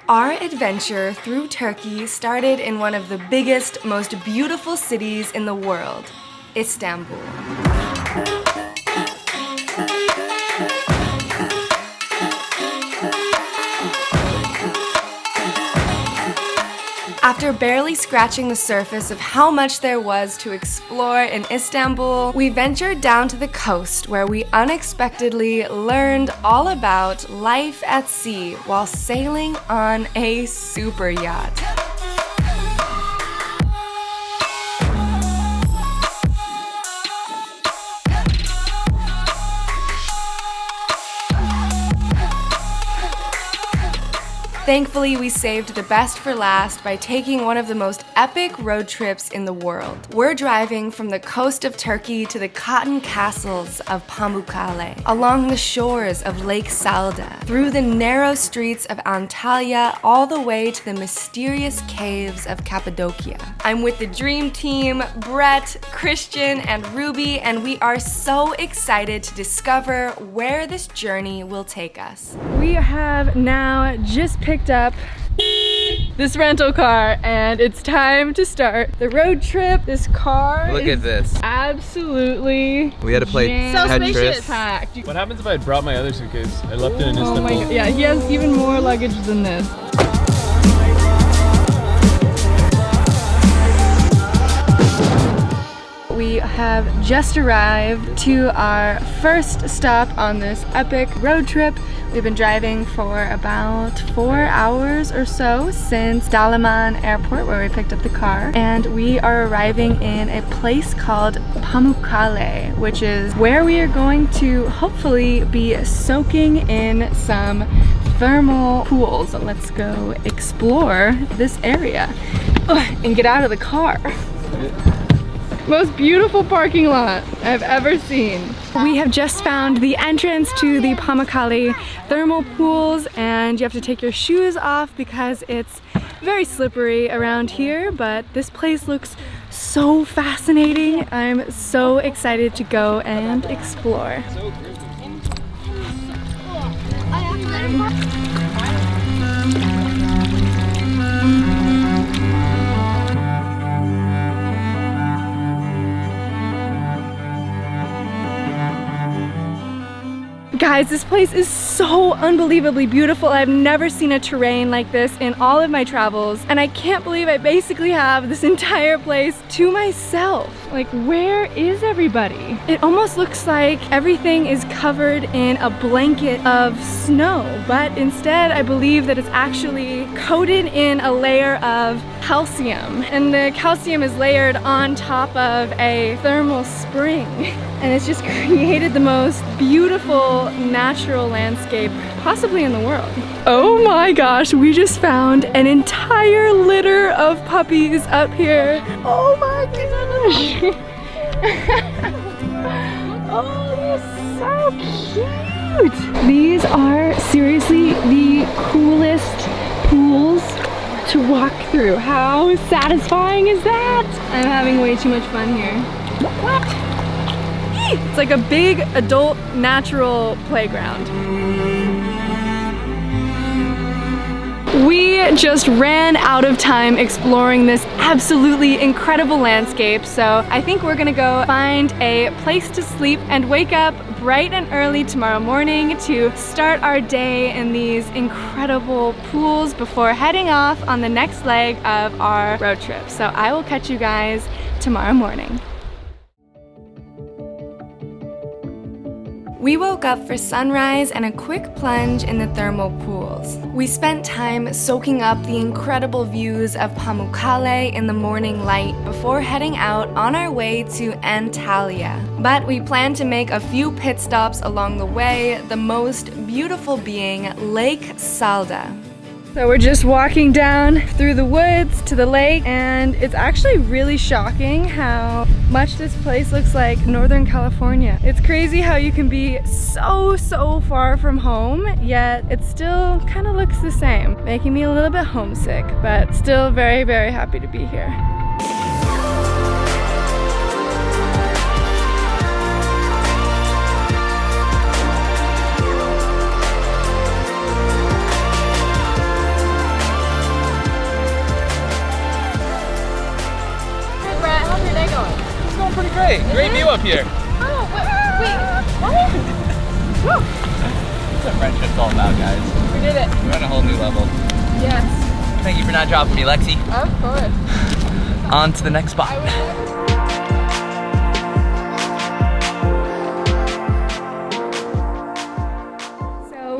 Our adventure through Turkey started in one of the biggest, most beautiful cities in the world, Istanbul. After barely scratching the surface of how much there was to explore in Istanbul, we ventured down to the coast where we unexpectedly learned all about life at sea while sailing on a super yacht. Thankfully, we saved the best for last by taking one of the most epic road trips in the world. We're driving from the coast of Turkey to the cotton castles of Pamukkale, along the shores of Lake Salda, through the narrow streets of Antalya, all the way to the mysterious caves of Cappadocia. I'm with the dream team, Brett, Christian, and Ruby, and we are so excited to discover where this journey will take us. We have now just picked up this rental car and it's time to start the road trip. This car Look at this. Absolutely We had to play Tetris. packed. What happens if I had brought my other suitcase? I left it in Oh my Istanbul. god. Yeah, he has even more luggage than this. We have just arrived to our first stop on this epic road trip. We've been driving for about 4 hours or so since Dalaman Airport, where we picked up the car. And we are arriving in a place called Pamukkale, which is where we are going to hopefully be soaking in some thermal pools. So let's go explore this area and get out of the car. Most beautiful parking lot I've ever seen. We have just found the entrance to the Pamukkale thermal pools, and you have to take your shoes off because it's very slippery around here, but this place looks so fascinating. I'm so excited to go and explore. Guys, this place is so unbelievably beautiful. I've never seen a terrain like this in all of my travels, and I can't believe I basically have this entire place to myself. Like, where is everybody? It almost looks like everything is covered in a blanket of snow, but instead I believe that it's actually coated in a layer of calcium, and the calcium is layered on top of a thermal spring, and it's just created the most beautiful natural landscape possibly in the world. Oh my gosh, we just found an entire litter of puppies up here. Oh my gosh. Oh, they're so cute. These are seriously the coolest pools to walk through. How satisfying is that? I'm having way too much fun here. What? It's like a big adult natural playground. We just ran out of time exploring this absolutely incredible landscape, so I think we're gonna go find a place to sleep and wake up bright and early tomorrow morning to start our day in these incredible pools before heading off on the next leg of our road trip. So I will catch you guys tomorrow morning. We woke up for sunrise and a quick plunge in the thermal pools. We spent time soaking up the incredible views of Pamukkale in the morning light before heading out on our way to Antalya. But we plan to make a few pit stops along the way, the most beautiful being Lake Salda. So we're just walking down through the woods to the lake, and it's actually really shocking how much this place looks like Northern California. It's crazy how you can be so far from home, yet it still kind of looks the same, making me a little bit homesick, but still very happy to be here. Hey, great view up here. Oh, wait, what? That's what friendship's all about, guys. We did it. We're on a whole new level. Yes. Thank you for not dropping me, Lexie. Of course. On to the next spot.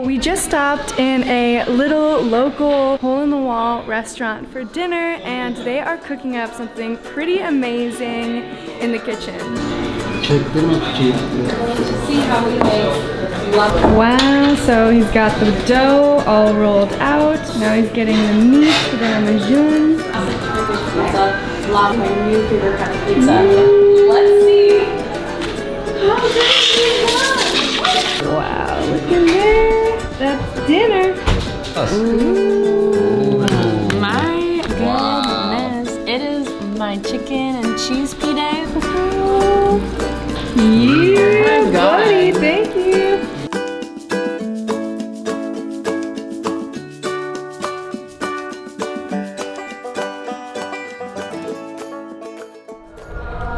We just stopped in a little local hole-in-the-wall restaurant for dinner, and they are cooking up something pretty amazing in the kitchen. Wow, so he's got the dough all rolled out. Now he's getting the meat for the ramajun. My new favorite kind of pizza. Let's see. How good is that? Wow, look in there. That's dinner. Ooh. My goodness. It is my chicken and cheese pide. Yeah, buddy, thank you.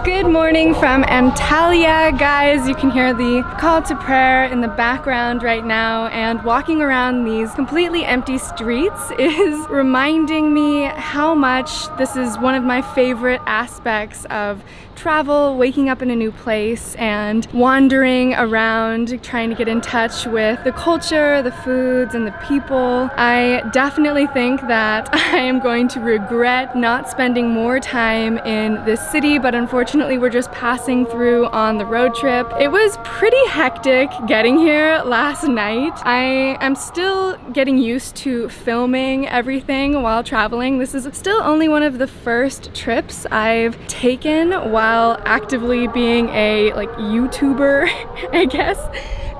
Good morning from Antalya, guys. You can hear the call to prayer in the background right now, and walking around these completely empty streets is reminding me how much this is one of my favorite aspects of travel, waking up in a new place and wandering around trying to get in touch with the culture, the foods, and the people. I definitely think that I am going to regret not spending more time in this city, but unfortunately we're just passing through on the road trip. It was pretty hectic getting here last night. I am still getting used to filming everything while traveling. This is still only one of the first trips I've taken while actively being a YouTuber, I guess.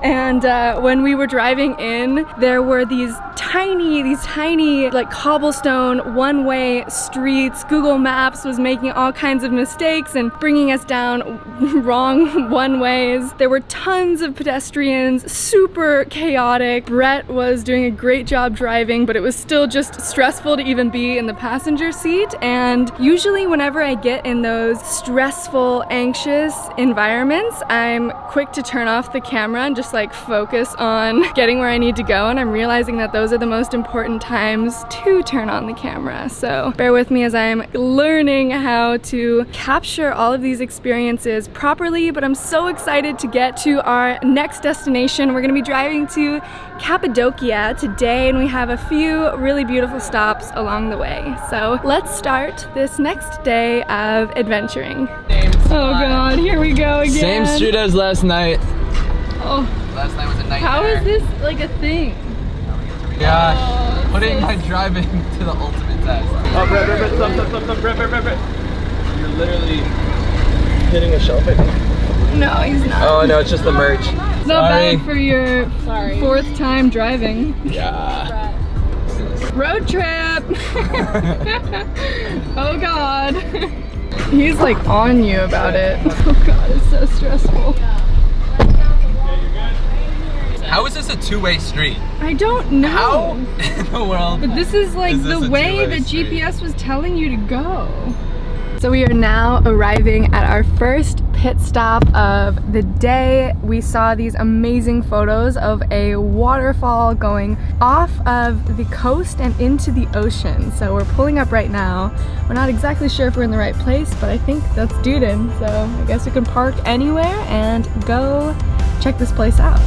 And when we were driving in, there were these tiny like cobblestone one-way streets. Google Maps was making all kinds of mistakes and bringing us down wrong one-ways. There were tons of pedestrians, super chaotic. Brett was doing a great job driving, but it was still just stressful to even be in the passenger seat. And usually whenever I get in those stressful, anxious environments, I'm quick to turn off the camera and just like focus on getting where I need to go, and I'm realizing that those are the most important times to turn on the camera. So bear with me as I'm learning how to capture all of these experiences properly, but I'm so excited to get to our next destination. We're gonna be driving to Cappadocia today, and we have a few really beautiful stops along the way. So let's start this next day of adventuring. Oh God, here we go again. Same street as last night. Oh. Last night was a nightmare. How is this like a thing? Gosh, Oh, putting my driving to the ultimate test. Oh, Brett, Brett. You're literally hitting a shelf, I think. No, he's not. Oh no, it's just the merch. It's not bad for your fourth time driving. Yeah. Road trip! Oh God. He's like on you about it. Oh God, it's so stressful. How is this a two-way street? I don't know. How in the world? But this is like the way that GPS was telling you to go. So we are now arriving at our first pit stop of the day. We saw these amazing photos of a waterfall going off of the coast and into the ocean. So we're pulling up right now. We're not exactly sure if we're in the right place, but I think that's Duden. So I guess we can park anywhere and go check this place out.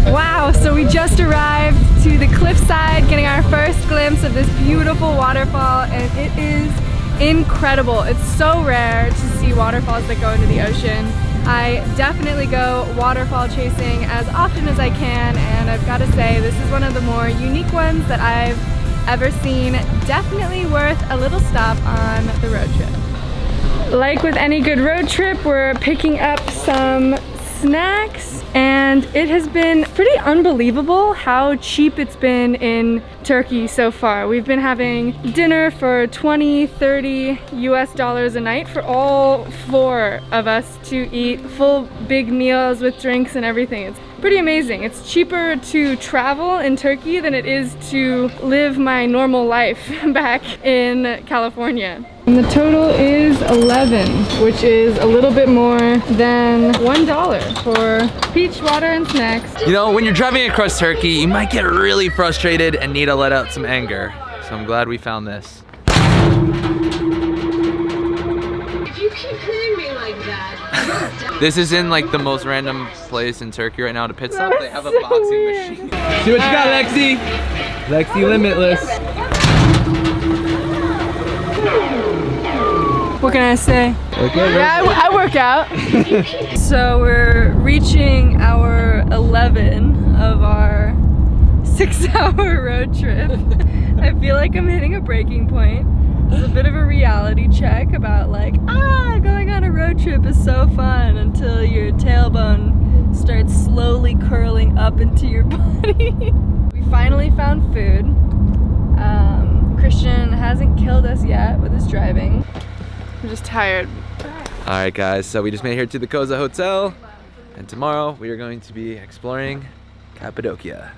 Wow, so we just arrived to the Cliffside, getting our first glimpse of this beautiful waterfall, and it is incredible. It's so rare to see waterfalls that go into the ocean. I definitely go waterfall chasing as often as I can, and I've got to say this is one of the more unique ones that I've ever seen. Definitely worth a little stop on the road trip. Like with any good road trip, we're picking up some snacks, and it has been pretty unbelievable how cheap it's been in Turkey so far. We've been having dinner for 20, 30 US dollars a night for all four of us to eat full big meals with drinks and everything. It's pretty amazing. It's cheaper to travel in Turkey than it is to live my normal life back in California. And the total is 11, which is a little bit more than $1 for peach water and snacks. You know, when you're driving across Turkey, you might get really frustrated and need to let out some anger. So I'm glad we found this. If you keep hitting me like that. This is in like the most random place in Turkey right now to pit stop. They have a boxing machine. See what you got, Lexie? Lexie Limitless. What can I say? Okay, yeah, I work out. So we're reaching hour 11 of our 6-hour road trip. I feel like I'm hitting a breaking point. It's a bit of a reality check about like, going on a road trip is so fun until your tailbone starts slowly curling up into your body. We finally found food. Christian hasn't killed us yet with his driving. I'm just tired. All right, guys, so we just made it here to the Koza Hotel, and tomorrow we are going to be exploring Cappadocia.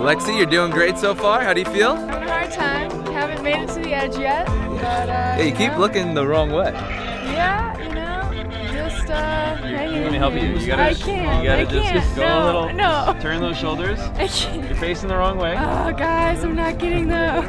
Lexie, you're doing great so far. How do you feel? Having a hard time. Haven't made it to the edge yet, but Hey, you keep looking the wrong way. Yeah, just hanging. Let me help you. You gotta, I can't. You gotta just go a little. No. Turn those shoulders. I can't. You're facing the wrong way. Oh, guys, I'm not getting though.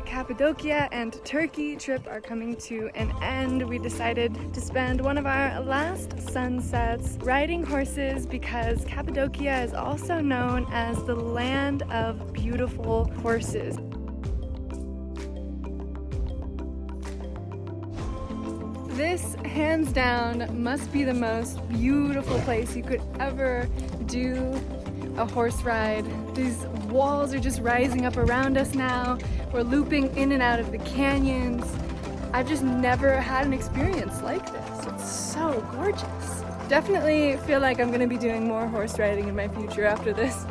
Cappadocia and Turkey trip are coming to an end. We decided to spend one of our last sunsets riding horses because Cappadocia is also known as the land of beautiful horses. This, hands down, must be the most beautiful place you could ever do a horse ride. These walls are just rising up around us now. We're looping in and out of the canyons. I've just never had an experience like this. It's so gorgeous. Definitely feel like I'm gonna be doing more horse riding in my future after this.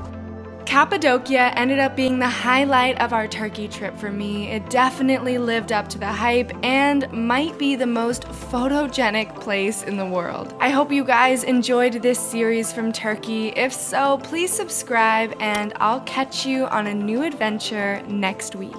Cappadocia ended up being the highlight of our Turkey trip for me. It definitely lived up to the hype and might be the most photogenic place in the world. I hope you guys enjoyed this series from Turkey. If so, please subscribe and I'll catch you on a new adventure next week.